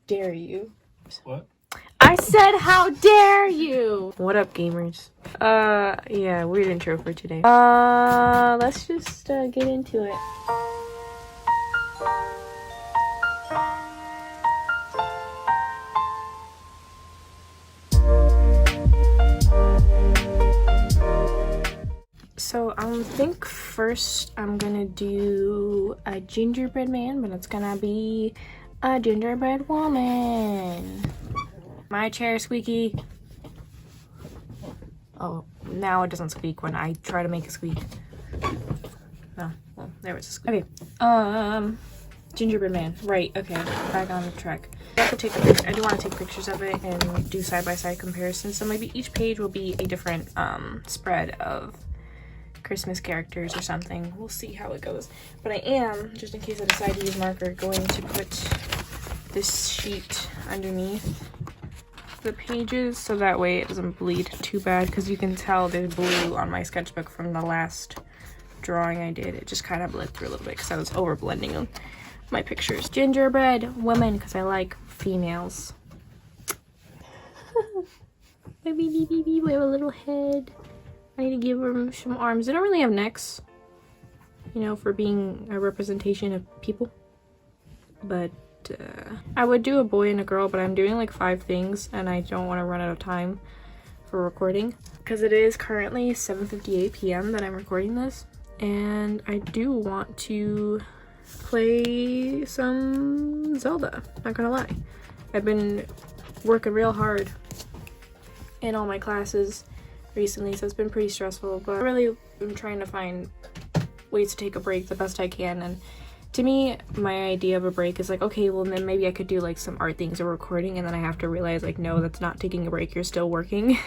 Dare you? What? I said, how dare you? What up, gamers? Yeah, weird intro for today. Let's just get into it. So I think first I'm gonna do a gingerbread man, but it's gonna be a gingerbread woman. My chair squeaky. Oh, now it doesn't squeak when I try to make it squeak. Oh, well, there was a squeak. Okay, gingerbread man. Right, okay, back on the track. I have to take a picture. I do want to take pictures of it and do side-by-side comparisons. So maybe each page will be a different spread of Christmas characters or something. We'll see how it goes. But I am, just in case I decide to use marker, going to put this sheet underneath the pages so that way it doesn't bleed too bad, because you can tell there's blue on my sketchbook from the last drawing I did. It just kind of bled through a little bit because I was over blending my pictures. Gingerbread woman, because I like females. My baby, we have a little head. I need to give them some arms. They don't really have necks, you know, for being a representation of people. But I would do a boy and a girl, but I'm doing like 5 things and I don't want to run out of time for recording because it is currently 7:58 p.m. that I'm recording this, and I do want to play some Zelda, not gonna lie. I've been working real hard in all my classes recently, so it's been pretty stressful, but I really am trying to find ways to take a break the best I can. And to me, my idea of a break is like, okay, well then maybe I could do like some art things or recording, and then I have to realize like, no, that's not taking a break, you're still working.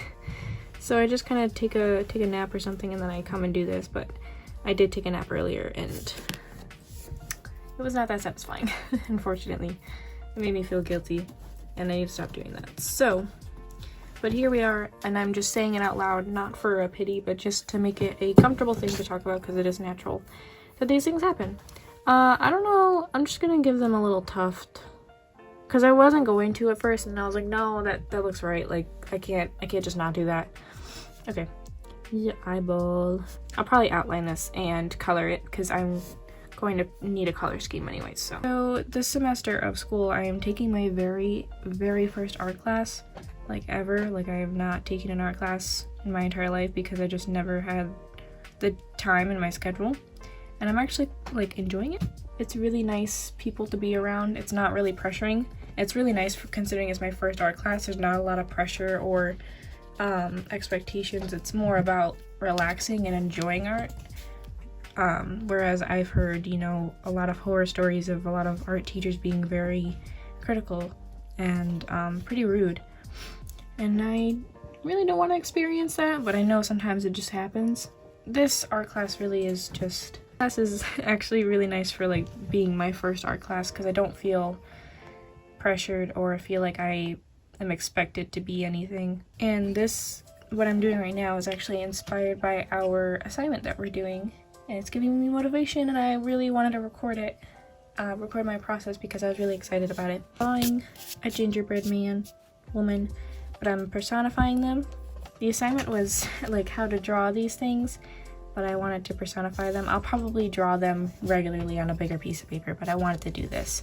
So I just kind of take a nap or something, and then I come and do this. But I did take a nap earlier and it was not that satisfying. Unfortunately, it made me feel guilty and I need to stop doing that. So but here we are, and I'm just saying it out loud, not for a pity, but just to make it a comfortable thing to talk about, because it is natural that these things happen. I don't know, I'm just gonna give them a little tuft, because I wasn't going to at first, and I was like, no, that looks right, like, I can't just not do that. Okay, yeah, eyeball. I'll probably outline this and color it, because I'm going to need a color scheme anyway. So this semester of school, I am taking my very first art class, like ever. Like, I have not taken an art class in my entire life because I just never had the time in my schedule, and I'm actually like enjoying it. It's really nice people to be around. It's not really pressuring. It's really nice for considering it's my first art class. There's not a lot of pressure or expectations. It's more about relaxing and enjoying art. Whereas I've heard, you know, a lot of horror stories of a lot of art teachers being very critical and pretty rude. And I really don't want to experience that, but I know sometimes it just happens. This art class really is just... Class is actually really nice for like being my first art class, because I don't feel pressured or feel like I am expected to be anything. And this, what I'm doing right now, is actually inspired by our assignment that we're doing. And it's giving me motivation, and I really wanted to record it. Record my process because I was really excited about it. Drawing a gingerbread man, woman, but I'm personifying them. The assignment was like how to draw these things, but I wanted to personify them. I'll probably draw them regularly on a bigger piece of paper, but I wanted to do this.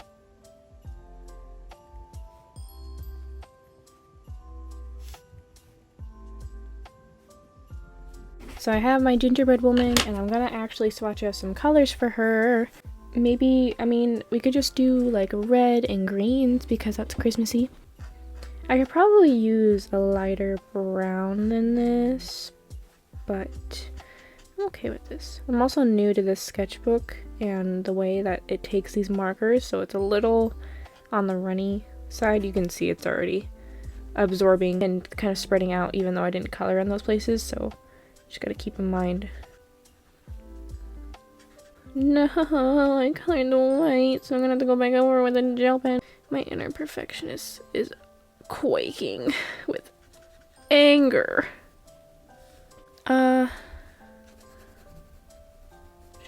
So I have my gingerbread woman, and I'm gonna actually swatch out some colors for her. Maybe, I mean, we could just do like red and greens because that's Christmassy. I could probably use a lighter brown than this, but I'm okay with this. I'm also new to this sketchbook and the way that it takes these markers, so it's a little on the runny side. You can see it's already absorbing and kind of spreading out, even though I didn't color in those places, so just gotta keep in mind. No, I colored the white, so I'm gonna have to go back over with a gel pen. My inner perfectionist is quaking with anger.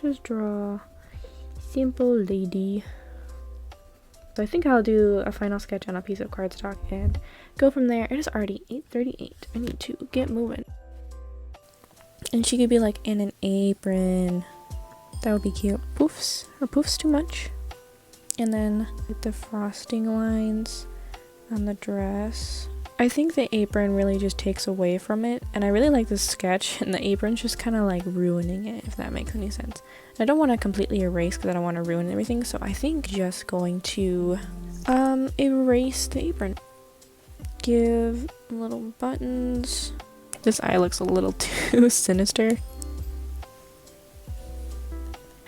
Just draw simple lady. So I think I'll do a final sketch on a piece of cardstock and go from there. It is already 8:38. I need to get moving. And she could be like in an apron. That would be cute. Poofs. Or poofs too much. And then with the frosting lines on the dress. I think the apron really just takes away from it, and I really like this sketch, and the apron's just kind of like ruining it, if that makes any sense. I don't want to completely erase because I don't want to ruin everything, so I think just going to erase the apron. Give little buttons. This eye looks a little too sinister.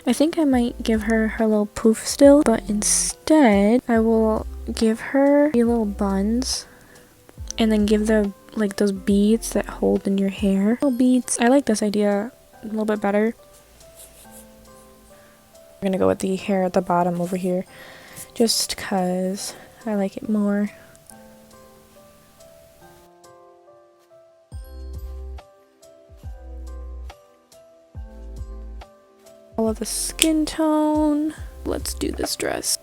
I think I might give her her little poof still, but instead I will give her the little buns. And then give the, like, those beads that hold in your hair. Little beads. I like this idea a little bit better. I'm gonna go with the hair at the bottom over here. Just cause I like it more. I love the skin tone. Let's do this dress.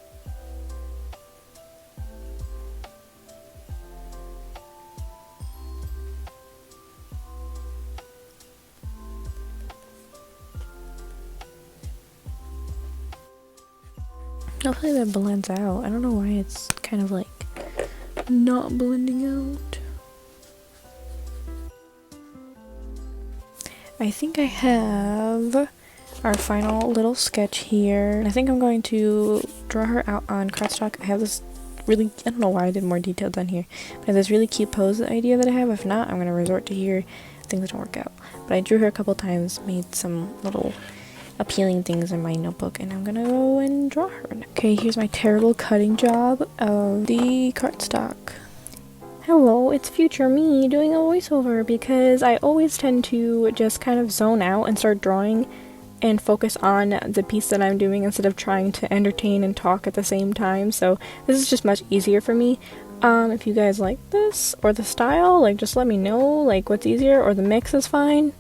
Hopefully that blends out. I don't know why it's kind of like not blending out. I think I have our final little sketch here. I think I'm going to draw her out on cardstock. I have this really, I don't know why I did more detail down here, but I have this really cute pose idea that I have. If not, I'm going to resort to here. Things don't work out. But I drew her a couple times, made some little appealing things in my notebook, and I'm gonna go and draw her. Okay, here's my terrible cutting job of the cardstock. Hello, it's future me doing a voiceover because I always tend to just kind of zone out and start drawing and focus on the piece that I'm doing instead of trying to entertain and talk at the same time. So this is just much easier for me. If you guys like this or the style, like, just let me know, like, what's easier, or the mix is fine.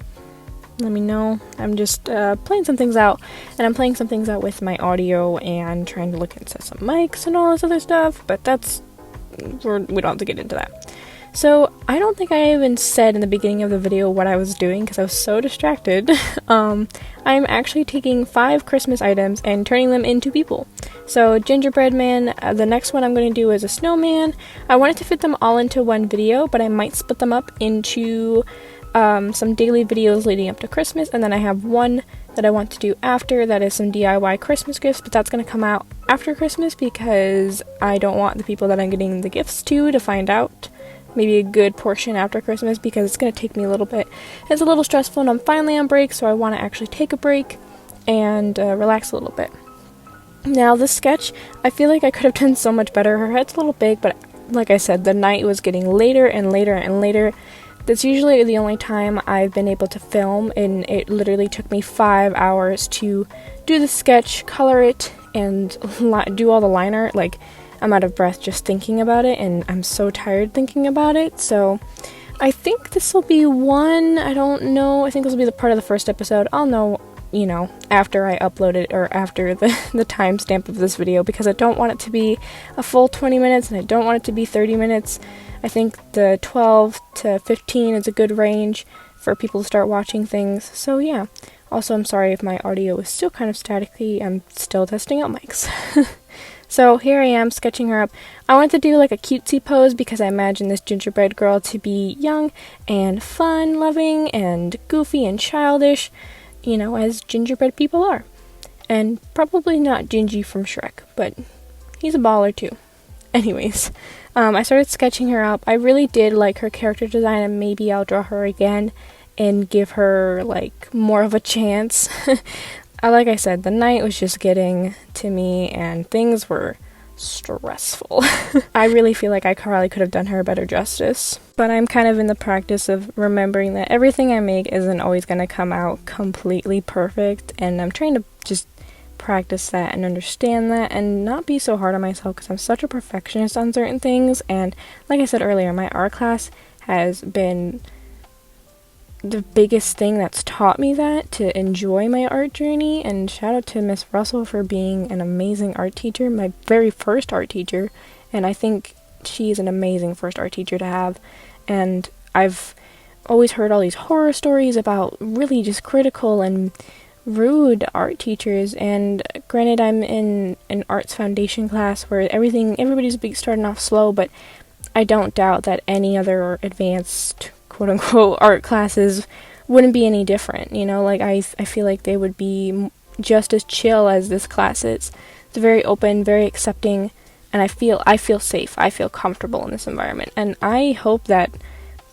Let me know. I'm just playing some things out, and I'm playing some things out with my audio and trying to look into some mics and all this other stuff, but we don't have to get into that. So I don't think I even said in the beginning of the video what I was doing because I was so distracted. I'm actually taking 5 Christmas items and turning them into people. So gingerbread man, the next one I'm going to do is a snowman. I wanted to fit them all into one video, but I might split them up into some daily videos leading up to Christmas, and then I have one that I want to do after that is some DIY Christmas gifts, but that's going to come out after Christmas because I don't want the people that I'm getting the gifts to find out. Maybe a good portion after Christmas because it's going to take me a little bit. It's a little stressful and I'm finally on break, so I want to actually take a break and relax a little bit. Now this sketch, I feel like I could have done so much better. Her head's a little big, but like I said, the night was getting later and later and later. That's usually the only time I've been able to film, and it literally took me 5 hours to do the sketch, color it, and do all the line art. Like, I'm out of breath just thinking about it, and I'm so tired thinking about it. So I think this will be one, I don't know, I think this will be the part of the first episode. I'll know, you know, after I upload it, or after the timestamp of this video, because I don't want it to be a full 20 minutes, and I don't want it to be 30 minutes. I think the 12 to 15 is a good range for people to start watching things. So yeah. Also, I'm sorry if my audio is still kind of staticky. I'm still testing out mics. So here I am sketching her up. I wanted to do like a cutesy pose because I imagine this gingerbread girl to be young and fun loving and goofy and childish, you know, as gingerbread people are. And probably not Gingy from Shrek, but he's a baller too. Anyways, I started sketching her up. I really did like her character design, and maybe I'll draw her again and give her like more of a chance. Like I said, the night was just getting to me and things were stressful. I really feel like I probably could have done her better justice, but I'm kind of in the practice of remembering that everything I make isn't always going to come out completely perfect, and I'm trying to just practice that and understand that and not be so hard on myself because I'm such a perfectionist on certain things. And like I said earlier, my art class has been the biggest thing that's taught me that, to enjoy my art journey. And shout out to Miss Russell for being an amazing art teacher, my very first art teacher, and I think she's an amazing first art teacher to have. And I've always heard all these horror stories about really just critical and rude art teachers, and granted I'm in an arts foundation class where everybody's starting off slow, but I don't doubt that any other advanced quote-unquote art classes wouldn't be any different, you know. Like I feel like they would be just as chill as this class is. It's very open, very accepting, and I feel safe, I feel comfortable in this environment, and I hope that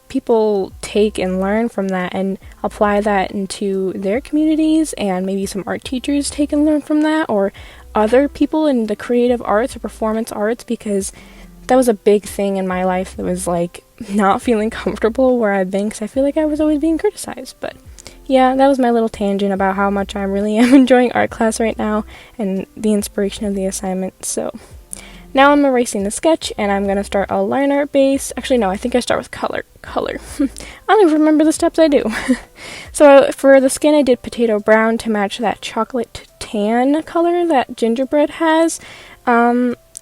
people take and learn from that and apply that into their communities, and maybe some art teachers take and learn from that, or other people in the creative arts or performance arts, because that was a big thing in my life that was like not feeling comfortable where I've been, because I feel like I was always being criticized. But yeah, that was my little tangent about how much I really am enjoying art class right now and the inspiration of the assignment. So now I'm erasing the sketch, and I'm going to start a line art base. Actually, no, I think I start with color. I don't even remember the steps I do. So for the skin, I did potato brown to match that chocolate tan color that gingerbread has.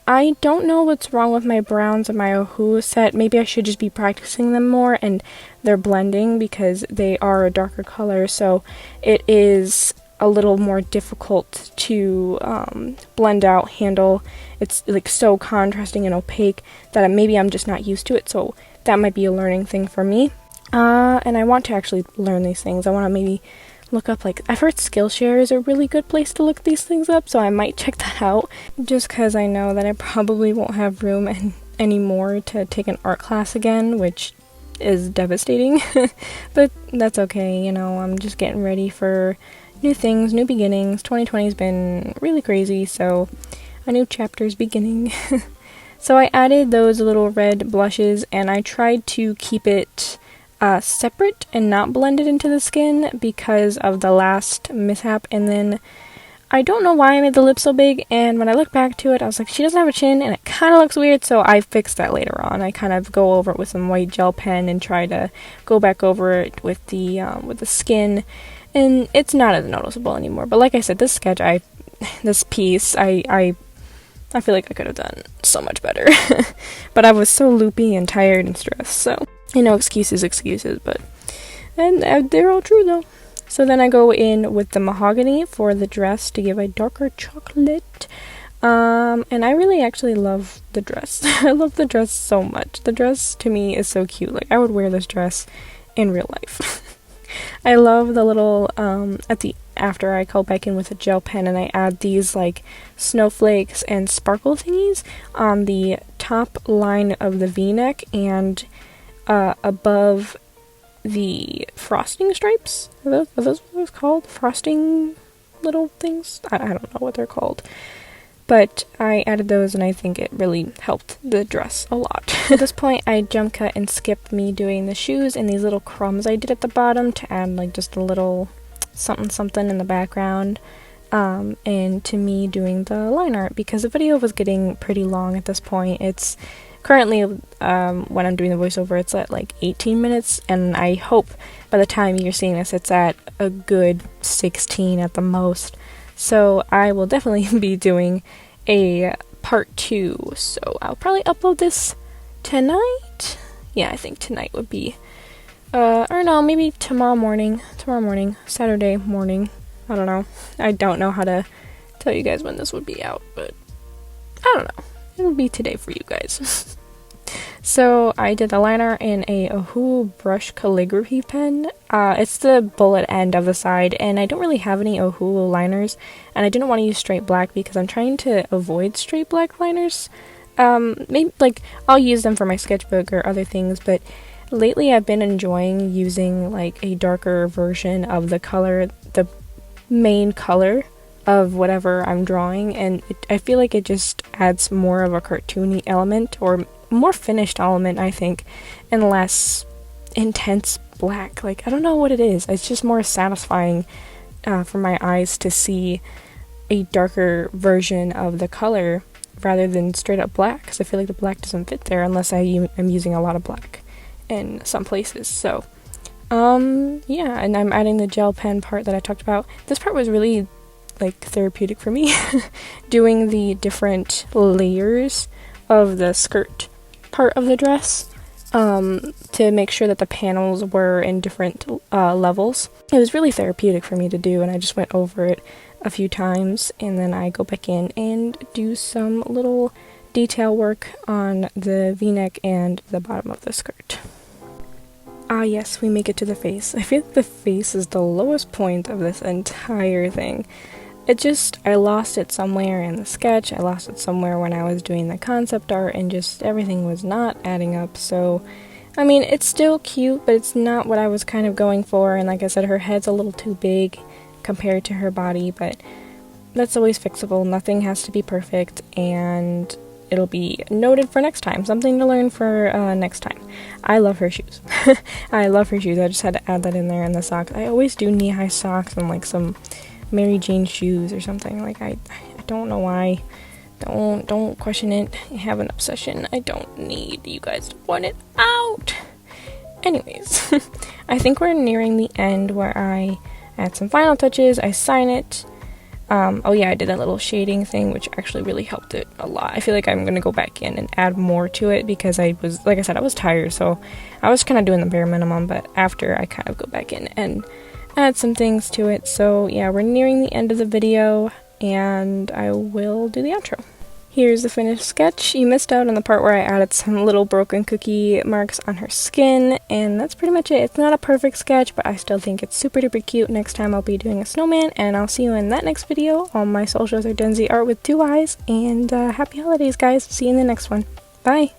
I don't know what's wrong with my browns and my Oahu set. Maybe I should just be practicing them more, and they're blending because they are a darker color, so it is a little more difficult to blend out, handle. It's like so contrasting and opaque that maybe I'm just not used to it, so that might be a learning thing for me. And I want to actually learn these things. I want to maybe look up, like, I've heard Skillshare is a really good place to look these things up, so I might check that out, just because I know that I probably won't have room anymore to take an art class again, which is devastating. But that's okay, you know, I'm just getting ready for new things, new beginnings. 2020 has been really crazy, so a new chapter is beginning. So I added those little red blushes, and I tried to keep it separate and not blended into the skin because of the last mishap. And then I don't know why I made the lips so big, and when I look back to it, I was like, she doesn't have a chin, and it kind of looks weird, so I fixed that later on. I kind of go over it with some white gel pen and try to go back over it with the skin, and it's not as noticeable anymore. But like I said, this sketch, this piece, I feel like I could have done so much better. But I was so loopy and tired and stressed, so, you know, excuses, but, and they're all true though. So then I go in with the mahogany for the dress to give a darker chocolate. And I really actually love the dress. I love the dress so much. The dress to me is so cute. Like, I would wear this dress in real life. I love the little, after I go back in with a gel pen and I add these like snowflakes and sparkle thingies on the top line of the v-neck and above the frosting stripes. Are those what it's called? Frosting little things? I don't know what they're called. But I added those, and I think it really helped the dress a lot. At this point, I jump cut and skipped me doing the shoes and these little crumbs I did at the bottom to add like just a little something in the background, and to me doing the line art, because the video was getting pretty long at this point. It's currently, when I'm doing the voiceover, it's at like 18 minutes, and I hope by the time you're seeing this, it's at a good 16 at the most. So I will definitely be doing a part 2, so I'll probably upload this tonight. Yeah, I think tonight would be, or no, maybe tomorrow morning, Saturday morning. I don't know. I don't know how to tell you guys when this would be out, but I don't know. It'll be today for you guys. So I did the liner in a Oahu brush calligraphy pen. It's the bullet end of the side, and I don't really have any Oahu liners, and I didn't want to use straight black because I'm trying to avoid straight black liners. Maybe, like, I'll use them for my sketchbook or other things, but lately I've been enjoying using, like, a darker version of the color, the main color of whatever I'm drawing, and I feel like it just adds more of a cartoony element, or more finished element, I think, and less intense black. Like, I don't know what it is. It's just more satisfying for my eyes to see a darker version of the color rather than straight up black, because I feel like the black doesn't fit there unless I'm using a lot of black in some places. So Yeah, and I'm adding the gel pen part that I talked about. This part was really like therapeutic for me, doing the different layers of the skirt part of the dress, to make sure that the panels were in different levels. It was really therapeutic for me to do, and I just went over it a few times, and then I go back in and do some little detail work on the v-neck and the bottom of the skirt. Ah yes, we make it to the face. I feel like the face is the lowest point of this entire thing. I lost it somewhere in the sketch, I lost it somewhere when I was doing the concept art, and just everything was not adding up. So, I mean, it's still cute, but it's not what I was kind of going for, and like I said, her head's a little too big compared to her body, but that's always fixable. Nothing has to be perfect, and it'll be noted for next time. Something to learn for next time. I love her shoes. I love her shoes. I just had to add that in there, in the socks. I always do knee-high socks and like some Mary Jane shoes or something. Like I don't know why. Don't question it. I have an obsession. I don't need you guys to point it out. Anyways, I think we're nearing the end where I add some final touches. I sign it. Oh yeah, I did a little shading thing, which actually really helped it a lot. I feel like I'm gonna go back in and add more to it because I was, like I said, I was tired, so I was kind of doing the bare minimum, but after I kind of go back in and add some things to it. So yeah, we're nearing the end of the video, and I will do the outro. Here's the finished sketch. You missed out on the part where I added some little broken cookie marks on her skin, and that's pretty much it. It's not a perfect sketch, but I still think it's super duper cute. Next time I'll be doing a snowman, and I'll see you in that next video. All my socials are Denzi Art with 2 eyes, and happy holidays, guys. See you in the next one. Bye!